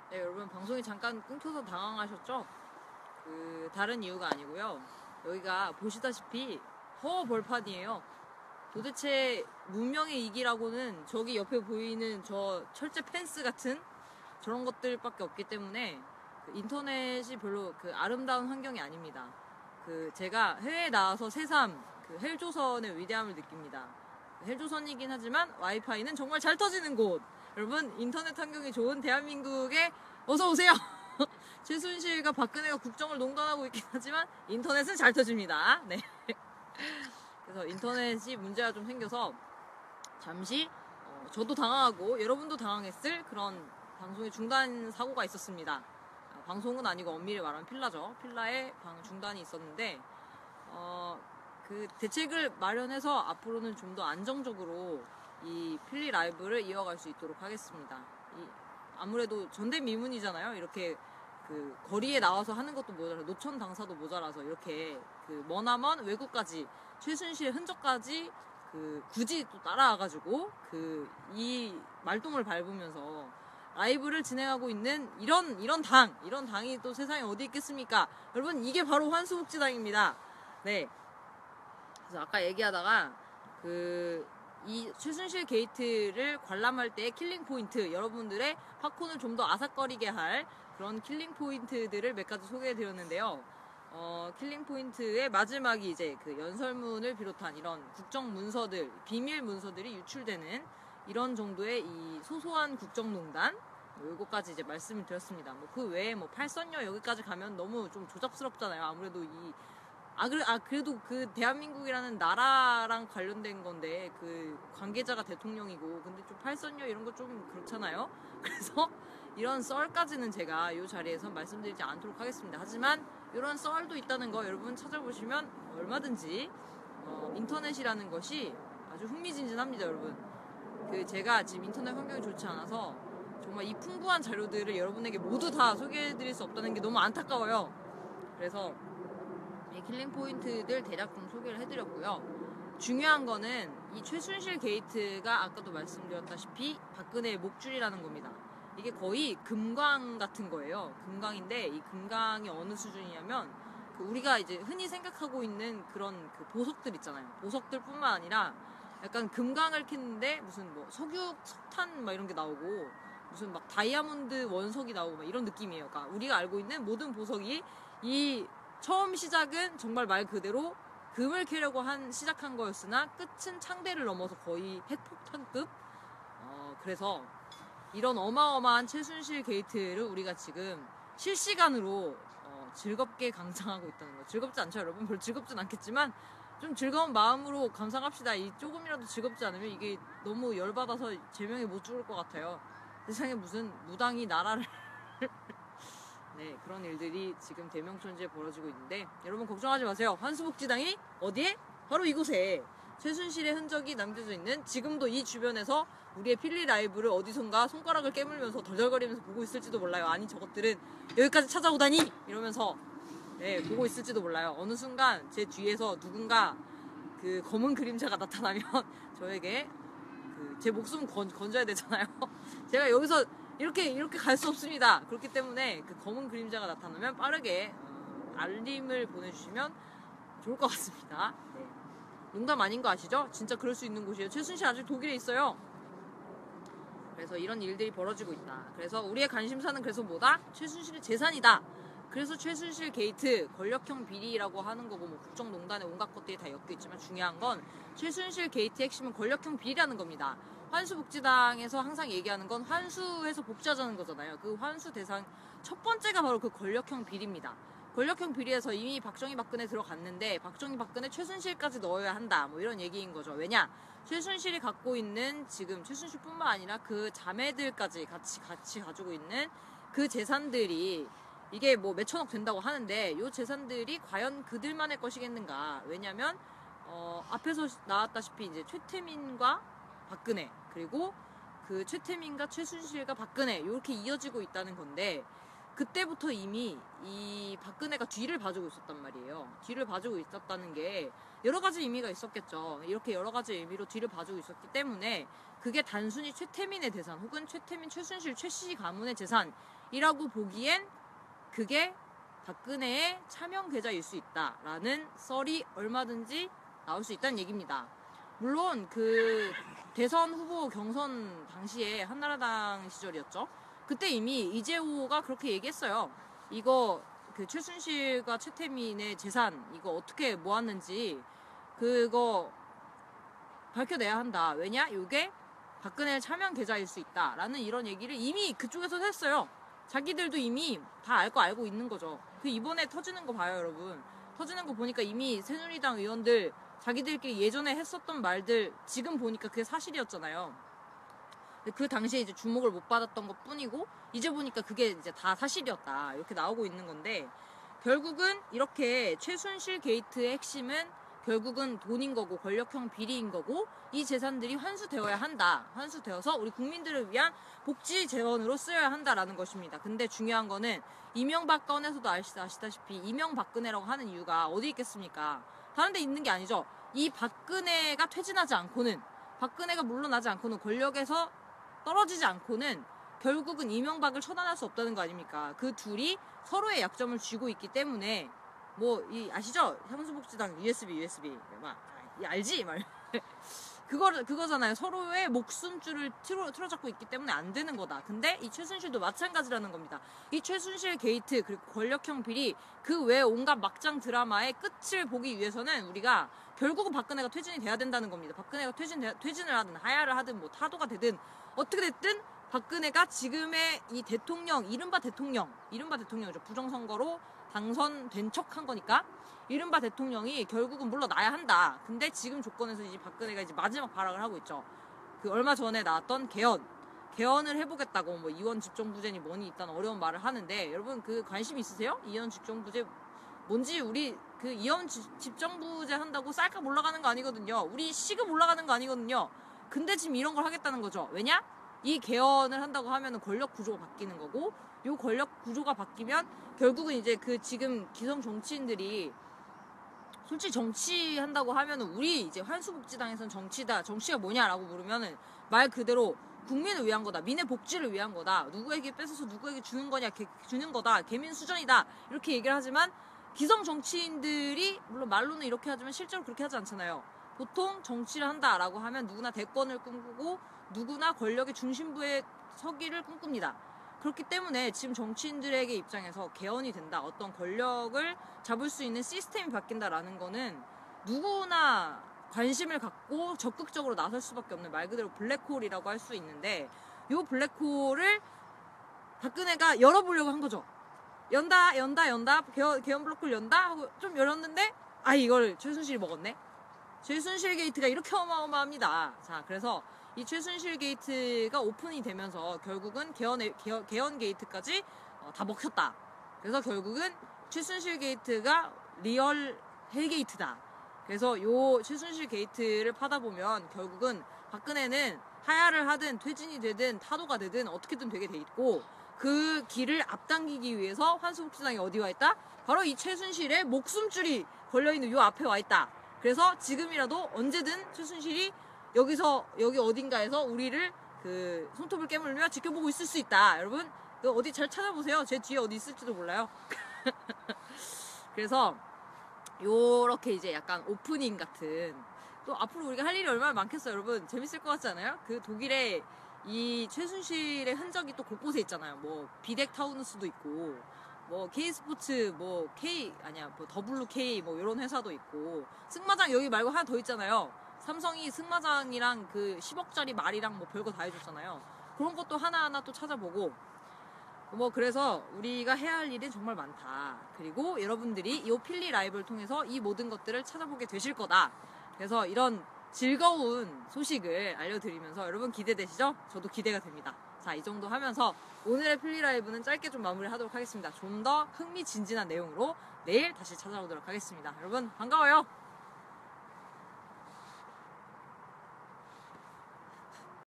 네, 여러분 방송이 잠깐 끊겨서 당황하셨죠? 다른 이유가 아니고요. 여기가 보시다시피 허벌판이에요. 도대체 문명의 이기라고는 저기 옆에 보이는 저 철제 펜스 같은 저런 것들밖에 없기 때문에 인터넷이 별로 아름다운 환경이 아닙니다. 제가 해외에 나와서 새삼 헬조선의 위대함을 느낍니다. 헬조선이긴 하지만 와이파이는 정말 잘 터지는 곳. 여러분 인터넷 환경이 좋은 대한민국에 어서 오세요. 최순실과 박근혜가 국정을 농단하고 있긴 하지만 인터넷은 잘 터집니다. 네. 그래서 인터넷이 문제가 좀 생겨서 잠시 저도 당황하고 여러분도 당황했을 그런 방송의 중단 사고가 있었습니다. 방송은 아니고 엄밀히 말하면 필라죠. 필라에 중단이 있었는데 대책을 마련해서 앞으로는 좀 더 안정적으로 이 필리 라이브를 이어갈 수 있도록 하겠습니다. 아무래도 전대미문이잖아요. 이렇게 거리에 나와서 하는 것도 모자라, 노천 당사도 모자라서 이렇게 머나먼 외국까지 최순실의 흔적까지 굳이 또 따라와가지고 이 말똥을 밟으면서 라이브를 진행하고 있는 이런 당이 또 세상에 어디 있겠습니까? 여러분 이게 바로 환수복지당입니다. 네. 그래서 아까 얘기하다가 이 최순실 게이트를 관람할 때의 킬링 포인트, 여러분들의 팝콘을 좀 더 아삭거리게 할 그런 킬링 포인트들을 몇 가지 소개해드렸는데요. 킬링 포인트의 마지막이 이제 연설문을 비롯한 이런 국정 문서들, 비밀 문서들이 유출되는 이런 정도의 이 소소한 국정농단, 요거까지 이제 말씀을 드렸습니다. 그 외에 팔선녀 여기까지 가면 너무 좀 조잡스럽잖아요. 아무래도 그래도 대한민국이라는 나라랑 관련된 건데 관계자가 대통령이고 근데 좀 팔선녀 이런 거 좀 그렇잖아요. 그래서 이런 썰까지는 제가 이 자리에서 말씀드리지 않도록 하겠습니다. 하지만 이런 썰도 있다는 거 여러분 찾아보시면 얼마든지 인터넷이라는 것이 아주 흥미진진합니다. 여러분 제가 지금 인터넷 환경이 좋지 않아서 정말 이 풍부한 자료들을 여러분에게 모두 다 소개해드릴 수 없다는 게 너무 안타까워요. 그래서 이 킬링 포인트들 대략 좀 소개를 해드렸고요. 중요한 거는 이 최순실 게이트가 아까도 말씀드렸다시피 박근혜의 목줄이라는 겁니다. 이게 거의 금강 같은 거예요. 금강인데 이 금강이 어느 수준이냐면 우리가 이제 흔히 생각하고 있는 그런 보석들 있잖아요. 보석들뿐만 아니라 약간 금강을 캤는데 무슨 석유, 석탄 이런 게 나오고 무슨 다이아몬드 원석이 나오고 이런 느낌이에요. 그러니까 우리가 알고 있는 모든 보석이 처음 시작은 정말 말 그대로 금을 캐려고 시작한 거였으나 끝은 창대를 넘어서 거의 핵폭탄급. 그래서 이런 어마어마한 최순실 게이트를 우리가 지금 실시간으로 즐겁게 감상하고 있다는 거. 즐겁지 않죠, 여러분? 별로 즐겁진 않겠지만 좀 즐거운 마음으로 감상합시다. 조금이라도 즐겁지 않으면 이게 너무 열받아서 제명에 못 죽을 것 같아요. 세상에 무슨 무당이 나라를 네, 그런 일들이 지금 대명천지에 벌어지고 있는데 여러분 걱정하지 마세요. 환수복지당이 어디에? 바로 이곳에 최순실의 흔적이 남겨져 있는 지금도 이 주변에서 우리의 필리 라이브를 어디선가 손가락을 깨물면서 덜덜거리면서 보고 있을지도 몰라요. 아니 저것들은 여기까지 찾아오다니 이러면서 보고 있을지도 몰라요. 어느 순간 제 뒤에서 누군가 검은 그림자가 나타나면 저에게 제 목숨 건져야 되잖아요. 제가 여기서 이렇게 갈 수 없습니다. 그렇기 때문에 검은 그림자가 나타나면 빠르게 알림을 보내주시면 좋을 것 같습니다. 네. 농담 아닌 거 아시죠? 진짜 그럴 수 있는 곳이에요. 최순실 아직 독일에 있어요. 그래서 이런 일들이 벌어지고 있다. 그래서 우리의 관심사는 그래서 뭐다? 최순실의 재산이다. 그래서 최순실 게이트, 권력형 비리라고 하는 거고 국정농단의 온갖 것들이 다 엮여있지만 중요한 건 최순실 게이트의 핵심은 권력형 비리라는 겁니다. 환수복지당에서 항상 얘기하는 건 환수해서 복지하자는 거잖아요. 그 환수 대상 첫 번째가 바로 권력형 비리입니다. 권력형 비리에서 이미 박정희 박근혜 들어갔는데 박정희 박근혜 최순실까지 넣어야 한다 이런 얘기인 거죠. 왜냐? 최순실이 갖고 있는 지금 최순실뿐만 아니라 그 자매들까지 같이 가지고 있는 그 재산들이 이게 몇천억 된다고 하는데 이 재산들이 과연 그들만의 것이겠는가? 왜냐면 앞에서 나왔다시피 이제 최태민과 박근혜 그리고 최태민과 최순실과 박근혜 이렇게 이어지고 있다는 건데 그때부터 이미 이 박근혜가 뒤를 봐주고 있었단 말이에요. 뒤를 봐주고 있었다는 게 여러 가지 의미가 있었겠죠. 이렇게 여러 가지 의미로 뒤를 봐주고 있었기 때문에 그게 단순히 최태민의 재산 혹은 최태민, 최순실, 최씨 가문의 재산 이라고 보기엔 그게 박근혜의 차명 계좌일 수 있다라는 썰이 얼마든지 나올 수 있다는 얘기입니다. 물론 그 대선 후보 경선 당시에 한나라당 시절이었죠. 그때 이미 이재호가 그렇게 얘기했어요. 이거 그 최순실과 최태민의 재산 이거 어떻게 모았는지 그거 밝혀내야 한다. 왜냐? 이게 박근혜 차명 계좌일 수 있다라는 이런 얘기를 이미 그쪽에서 했어요. 자기들도 이미 다 알고 있는 거죠. 그 이번에 터지는 거 봐요, 여러분. 터지는 거 보니까 이미 새누리당 의원들 자기들끼리 예전에 했었던 말들 지금 보니까 그게 사실이었잖아요. 그 당시에 이제 주목을 못 받았던 것 뿐이고 이제 보니까 그게 이제 다 사실이었다. 이렇게 나오고 있는 건데 결국은 이렇게 최순실 게이트의 핵심은 결국은 돈인 거고 권력형 비리인 거고 이 재산들이 환수되어야 한다. 환수되어서 우리 국민들을 위한 복지 재원으로 쓰여야 한다라는 것입니다. 근데 중요한 거는 이명박 건에서도 아시다시피 이명박근혜라고 하는 이유가 어디 있겠습니까? 다른 데 있는 게 아니죠. 이 박근혜가 퇴진하지 않고는 박근혜가 물러나지 않고는 권력에서 떨어지지 않고는 결국은 이명박을 처단할 수 없다는 거 아닙니까? 그 둘이 서로의 약점을 쥐고 있기 때문에 이 아시죠? 향수복지당 USB 막 알지? 말 그거잖아요. 서로의 목숨줄을 틀어잡고 있기 때문에 안 되는 거다. 근데 이 최순실도 마찬가지라는 겁니다. 이 최순실 게이트 그리고 권력형 비리 그 외 온갖 막장 드라마의 끝을 보기 위해서는 우리가 결국은 박근혜가 퇴진이 돼야 된다는 겁니다. 박근혜가 퇴진을 하든 하야를 하든 뭐 타도가 되든 어떻게 됐든 박근혜가 지금의 이 대통령 이른바 대통령이죠. 부정선거로 당선된 척한 거니까 이른바 대통령이 결국은 물러나야 한다. 근데 지금 조건에서 이제 박근혜가 이제 마지막 발악을 하고 있죠. 그 얼마 전에 나왔던 개헌을 해보겠다고 뭐 이원 집정부제니 뭐니 있다는 어려운 말을 하는데 여러분 그 관심 있으세요? 이원 집정부제 뭔지 우리 그 이원 집정부제 한다고 쌀값 올라가는 거 아니거든요. 우리 시급 올라가는 거 아니거든요. 근데 지금 이런 걸 하겠다는 거죠. 왜냐? 이 개헌을 한다고 하면은 권력 구조가 바뀌는 거고 요 권력 구조가 바뀌면 결국은 이제 그 지금 기성 정치인들이 솔직히 정치한다고 하면은 우리 이제 환수복지당에서는 정치가 뭐냐라고 물으면은 말 그대로 국민을 위한 거다. 민의 복지를 위한 거다. 누구에게 뺏어서 누구에게 주는 거다. 개민 수전이다. 이렇게 얘기를 하지만 기성 정치인들이 물론 말로는 이렇게 하지만 실제로 그렇게 하지 않잖아요. 보통 정치를 한다라고 하면 누구나 대권을 꿈꾸고 누구나 권력의 중심부에 서기를 꿈꿉니다. 그렇기 때문에 지금 정치인들에게 입장에서 개헌이 된다. 어떤 권력을 잡을 수 있는 시스템이 바뀐다라는 거는 누구나 관심을 갖고 적극적으로 나설 수밖에 없는 말 그대로 블랙홀이라고 할 수 있는데 이 블랙홀을 박근혜가 열어보려고 한 거죠. 연다 개헌 블랙홀 연다 하고 좀 열었는데 이걸 최순실이 먹었네. 최순실 게이트가 이렇게 어마어마합니다. 자, 그래서 이 최순실 게이트가 오픈이 되면서 결국은 개헌 게이트까지 다 먹혔다. 그래서 결국은 최순실 게이트가 리얼 헬게이트다. 그래서 요 최순실 게이트를 파다 보면 결국은 박근혜는 하야를 하든 퇴진이 되든 타도가 되든 어떻게든 되게 돼 있고 그 길을 앞당기기 위해서 환수복지당이 어디 와 있다? 바로 이 최순실의 목숨줄이 걸려있는 요 앞에 와 있다. 그래서 지금이라도 언제든 최순실이 여기 어딘가에서 우리를 그 손톱을 깨물며 지켜보고 있을 수 있다. 여러분 어디 잘 찾아보세요. 제 뒤에 어디 있을지도 몰라요. 그래서 요렇게 이제 약간 오프닝 같은 또 앞으로 우리가 할 일이 얼마나 많겠어요. 여러분 재밌을 것 같지 않아요? 그 독일에 이 최순실의 흔적이 또 곳곳에 있잖아요. 뭐 비덱 타우누스도 있고 뭐 K스포츠 뭐 WK 뭐 이런 회사도 있고 승마장 여기 말고 하나 더 있잖아요. 삼성이 승마장이랑 그 10억짜리 말이랑 뭐 별거 다 해줬잖아요. 그런 것도 하나하나 또 찾아보고 뭐 그래서 우리가 해야 할 일은 정말 많다. 그리고 여러분들이 이 필리 라이브를 통해서 이 모든 것들을 찾아보게 되실 거다. 그래서 이런 즐거운 소식을 알려드리면서 여러분 기대되시죠? 저도 기대가 됩니다. 자, 이 정도 하면서 오늘의 필리 라이브는 짧게 좀 마무리하도록 하겠습니다. 좀 더 흥미진진한 내용으로 내일 다시 찾아오도록 하겠습니다. 여러분 반가워요.